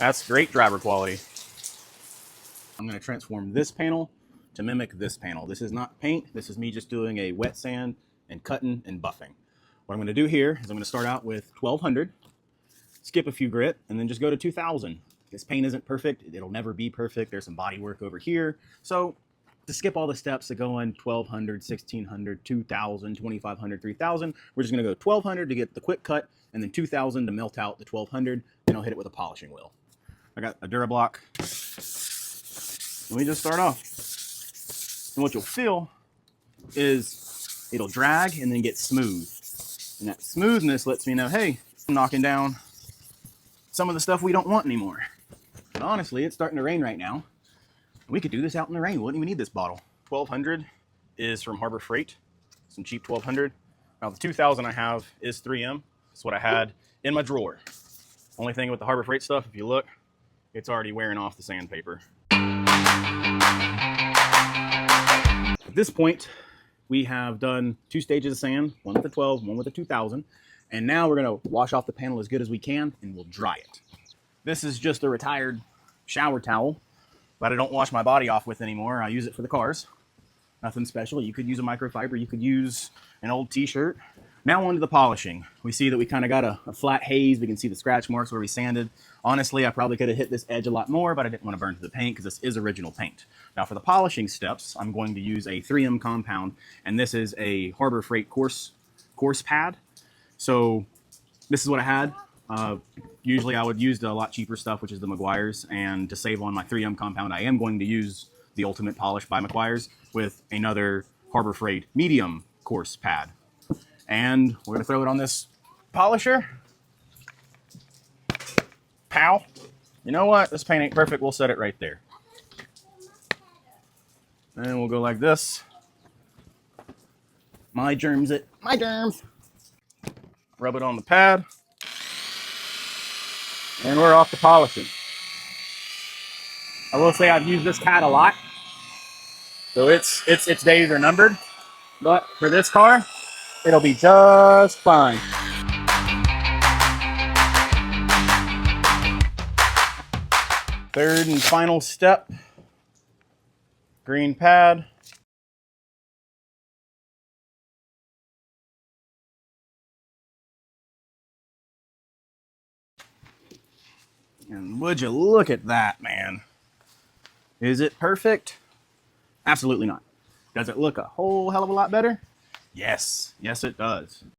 That's great driver quality. I'm going to transform this panel to mimic this panel. This is not paint. This is me just doing a wet sand and cutting and buffing. What I'm going to do here is I'm going to start out with 1200, skip a few grit, and then just go to 2000. This paint isn't perfect. It'll never be perfect. There's some body work over here. So to skip all the steps to go in 1200, 1600, 2000, 2500, 3000, we're just going to go 1200 to get the quick cut, and then 2000 to melt out the 1200, and I'll hit it with a polishing wheel. I got a Durablock. Let me just start off. And what you'll feel is it'll drag and then get smooth. And that smoothness lets me know, hey, I'm knocking down some of the stuff we don't want anymore. And honestly, it's starting to rain right now. We could do this out in the rain. We wouldn't even need this bottle. 1200 is from Harbor Freight. Some cheap 1200. Now the 2000 I have is 3M. That's what I had in my drawer. Only thing with the Harbor Freight stuff, if you look, it's already wearing off the sandpaper. At this point, we have done 2 stages of sand, one with the 12, one with the 2000. And now we're gonna wash off the panel as good as we can and we'll dry it. This is just a retired shower towel that I don't wash my body off with anymore. I use it for the cars. Nothing special. You could use a microfiber, you could use an old t-shirt. Now on to the polishing. We see that we kind of got a flat haze. We can see the scratch marks where we sanded. Honestly, I probably could have hit this edge a lot more, but I didn't want to burn through the paint because this is original paint. Now for the polishing steps, I'm going to use a 3M compound, and this is a Harbor Freight coarse pad. So this is what I had. Usually I would use a lot cheaper stuff, which is the Meguiar's, and to save on my 3M compound, I am going to use the Ultimate Polish by Meguiar's with another Harbor Freight medium coarse pad. And we're gonna throw it on this polisher. Pow. You know what? This paint ain't perfect. We'll set it right there. And we'll go like this. My germs. Rub it on the pad. And we're off to polishing. I will say I've used this pad a lot. So its days are numbered. But for this car, it'll be just fine. Third and final step, green pad. And would you look at that, man? Is it perfect? Absolutely not. Does it look a whole hell of a lot better? Yes, yes it does.